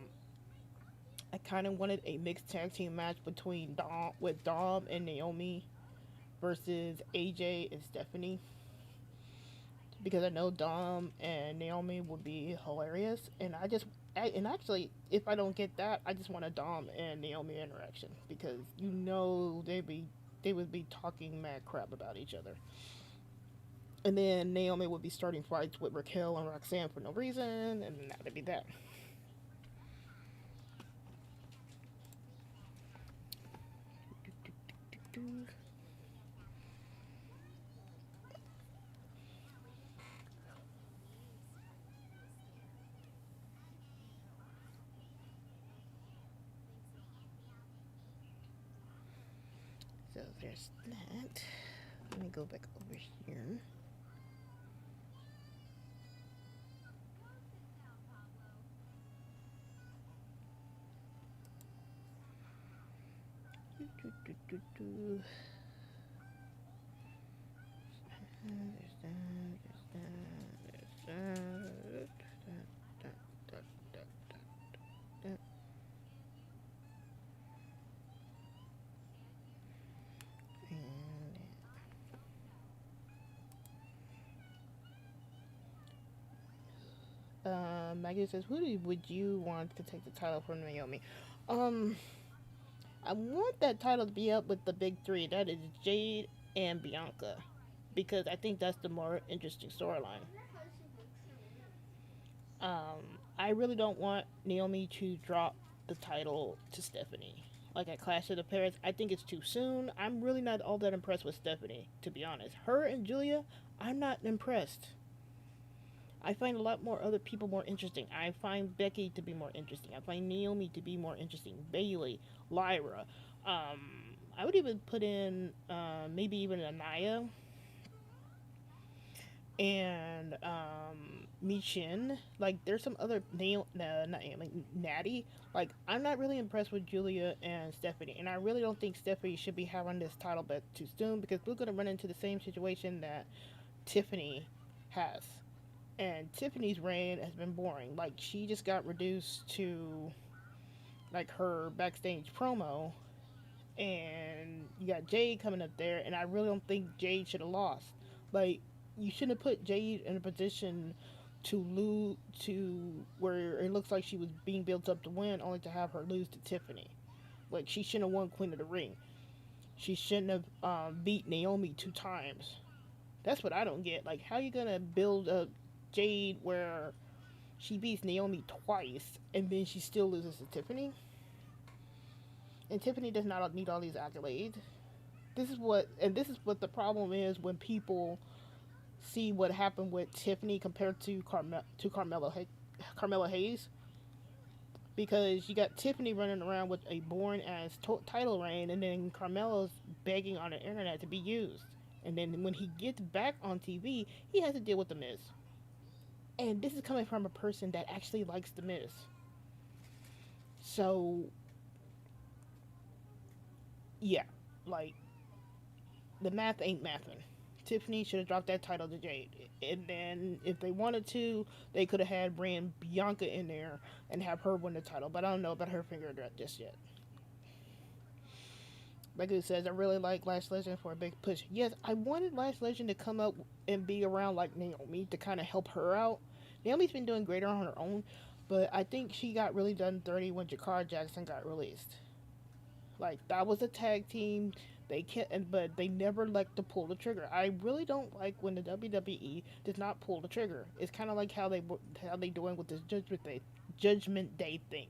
kind of wanted a mixed tag team match between Dom and Naomi versus AJ and Stephanie because I know Dom and Naomi would be hilarious, and and actually, if I don't get that, I just want a Dom and Naomi interaction because they would be talking mad crap about each other, and then Naomi would be starting fights with Raquel and Roxanne for no reason, and that would be that. So there's that. Let me go back over here. Do, do, do, do, do. There's that. Maggie says, would you want to take the title from Naomi? Um, I want that title to be up with the big three. That is Jade and Bianca. Because I think that's the more interesting storyline. I really don't want Naomi to drop the title to Stephanie. Like at Clash of the Paris, I think it's too soon. I'm really not all that impressed with Stephanie, to be honest. Her and Julia, I'm not impressed. I find a lot more other people more interesting. I find Becky to be more interesting. I find Naomi to be more interesting. Bailey, Lyra. I would even put in maybe even Anaya and Michin. Like, there's some other not Naomi, Natty. Like, I'm not really impressed with Julia and Stephanie, and I really don't think Stephanie should be having this title bet too soon because we're gonna run into the same situation that Tiffany has. And Tiffany's reign has been boring. Like, she just got reduced to like her backstage promo, and you got Jade coming up there, and I really don't think Jade should have lost. Like, you shouldn't have put Jade in a position to lose, to where it looks like she was being built up to win, only to have her lose to Tiffany. Like, she shouldn't have won Queen of the Ring. She shouldn't have beat Naomi 2 times. That's what I don't get. Like, how you gonna build up Jade where she beats Naomi twice and then she still loses to Tiffany? And Tiffany does not need all these accolades. This is what the problem is when people see what happened with Tiffany compared to Carmelo Hayes, because you got Tiffany running around with a boring ass title reign, and then Carmelo's begging on the internet to be used. And then when he gets back on TV, he has to deal with the Miz. And this is coming from a person that actually likes the Miz. So yeah, like, the math ain't mathing. Tiffany should have dropped that title to Jade. And then if they wanted to, they could have had Brand Bianca in there and have her win the title. But I don't know about her finger just yet. Like it says, I really like Lash Legend for a big push. Yes, I wanted Lash Legend to come up and be around like Naomi to kind of help her out. Naomi's been doing greater on her own, but I think she got really done dirty when Jakar Jackson got released. Like, that was a tag team. They can't, but they never like to pull the trigger. I really don't like when the WWE does not pull the trigger. It's kind of like how they doing with this Judgment Day thing.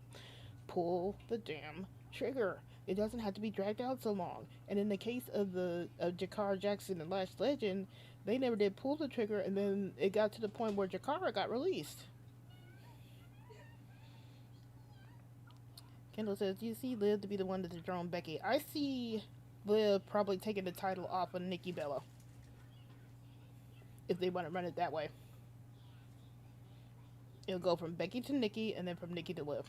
Pull the damn trigger. It doesn't have to be dragged out so long. And in the case of the of Jakar Jackson and Lash Legend, they never did pull the trigger, and then it got to the point where Jakara got released. Kendall says, "Do you see Liv to be the one to dethrone Becky?" I see Liv probably taking the title off of Nikki Bella if they want to run it that way. It'll go from Becky to Nikki, and then from Nikki to Liv.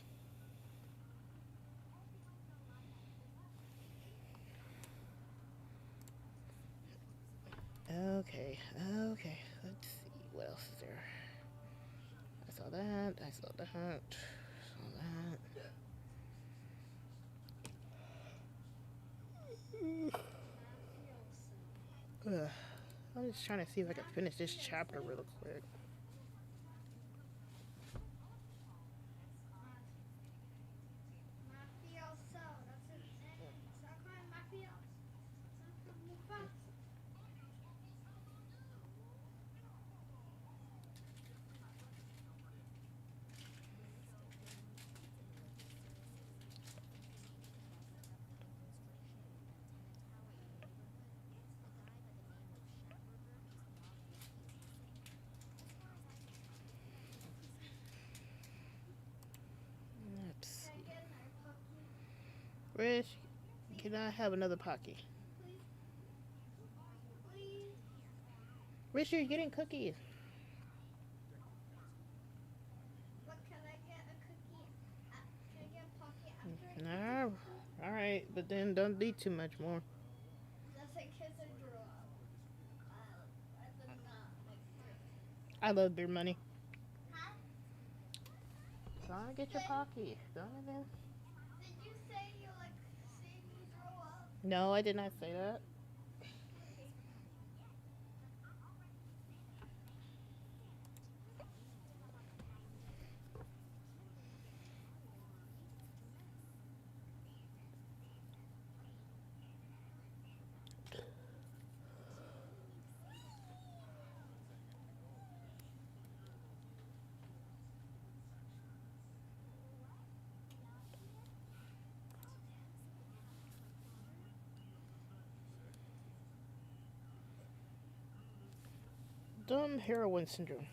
Okay, okay. Let's see what else is there. I saw that. I saw that. Saw that. Ugh. I'm just trying to see if I can finish this chapter real quick. Mafioso. That's his name. Start calling mafioso. Mufasa. Let's Can I see. get another puppy? Rich, can I have another Pocky? Please? Please? Rich, you're getting cookies. But can I get a cookie? Can I get a pocket after I eat the Nah, cookie? alright, but then don't eat too much more. That's because I grew up. I did not like fruit. I love beer money. Huh? Go on, get your Say, Pocky. Go on then. did you say you like seeing me grow up? No, I did not say that. Okay. Dumb heroin syndrome.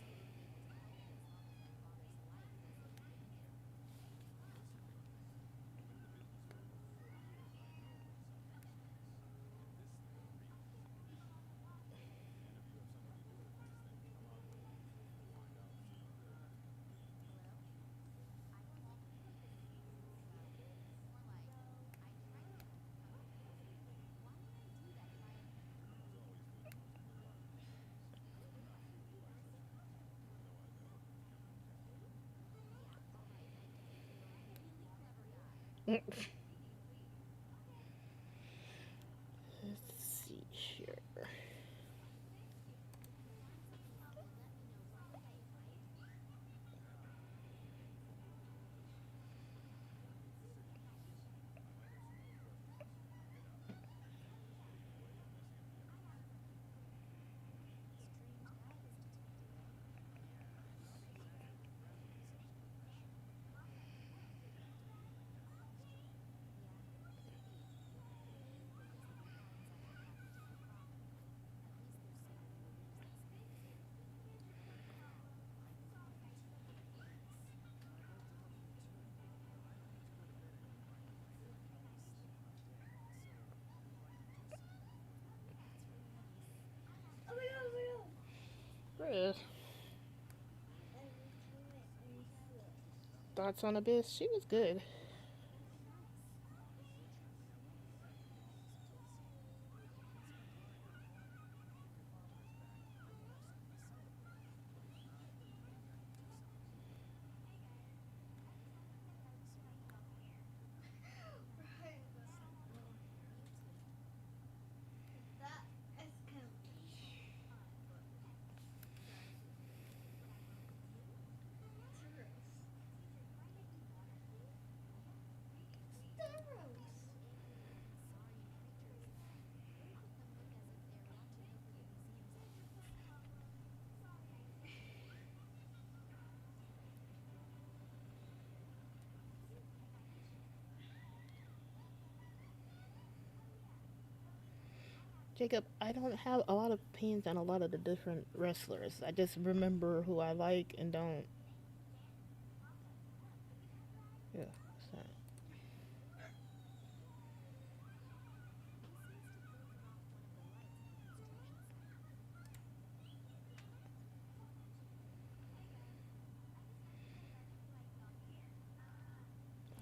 Chris. Entertainment news. Thoughts on Abyss? She was good. Right. That is kind of gross. Gross. Jacob, I don't have a lot of opinions on a lot of the different wrestlers. I just remember who I like and don't. Yeah. So.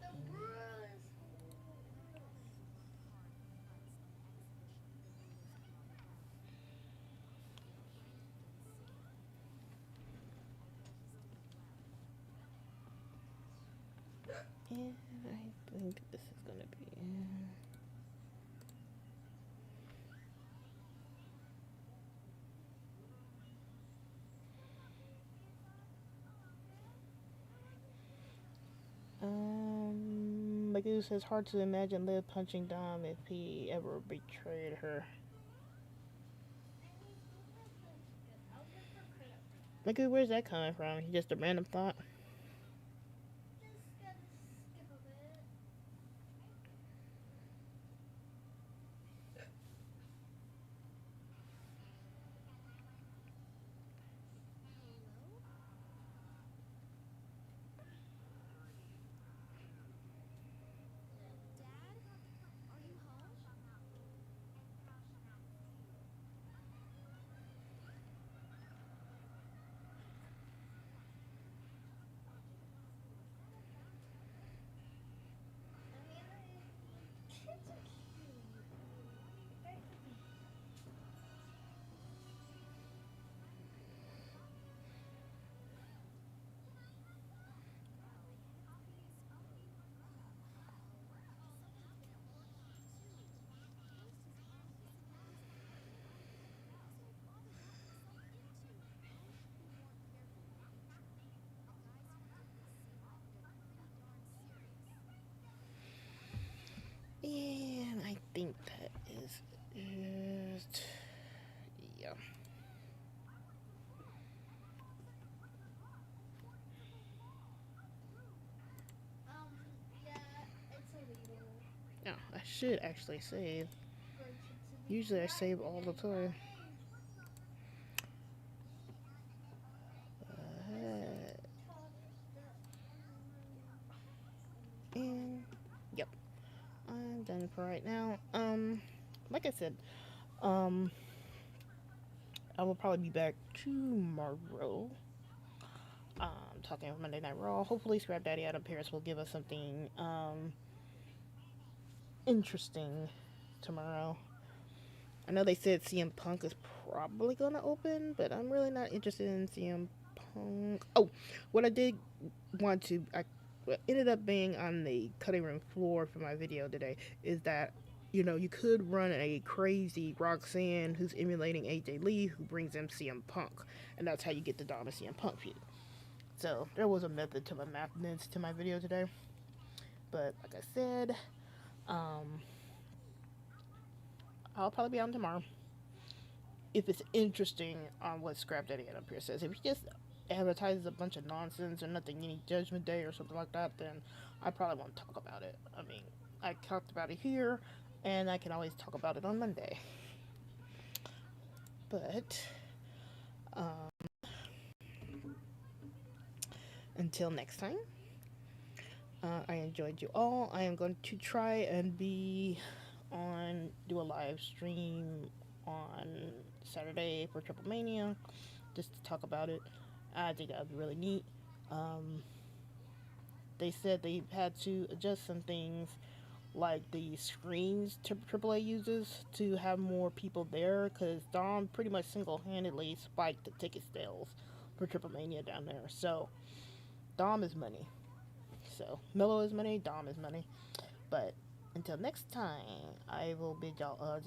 The worst. And I think this is gonna be. Magoo says hard to imagine Liv punching Dom if he ever betrayed her. I'll give her credit for that. Magoo, where's that coming from? Just a random thought? Just gotta skip a bit. I mean, kids are cute. They're cute. And I think that is it. Yeah. Yeah, it's illegal No, I should actually save. for kids to be Usually I save driving all the and time. driving. This is Uh, tough. and yep, I'm done for right now. Like I said, um, I will probably be back tomorrow. Talking about Monday Night Raw. Hopefully, Scrap Daddy Adam Paris will give us something interesting tomorrow. I know they said CM Punk is probably gonna open, but I'm really not interested in CM Punk. Oh, what I did want to, I what ended up being on the cutting room floor for my video today is that you could run a crazy Roxanne who's emulating AJ Lee, who brings in CM Punk, and that's how you get the Dom and CM Punk feud. So there was a method to my madness to my video today, but like I said, um, I'll probably be on tomorrow if it's interesting on what Scrap Daddy Adam Pierce says. If he just advertises a bunch of nonsense or nothing, any Judgment Day or something like that, then I probably won't talk about it. I mean, I talked about it here, and I can always talk about it on Monday. But um, until next time, I enjoyed you all. I am going to try and do a live stream on Saturday for Triple Mania. just to talk about it. I think that would be really neat. Um, they said they had to adjust some things like the screens AAA uses to have more people there because Dom pretty much single handedly spiked the ticket sales for Triple Mania down there. So Dom is money. So Mello is money, Dom is money. But until next time, I will bid y'all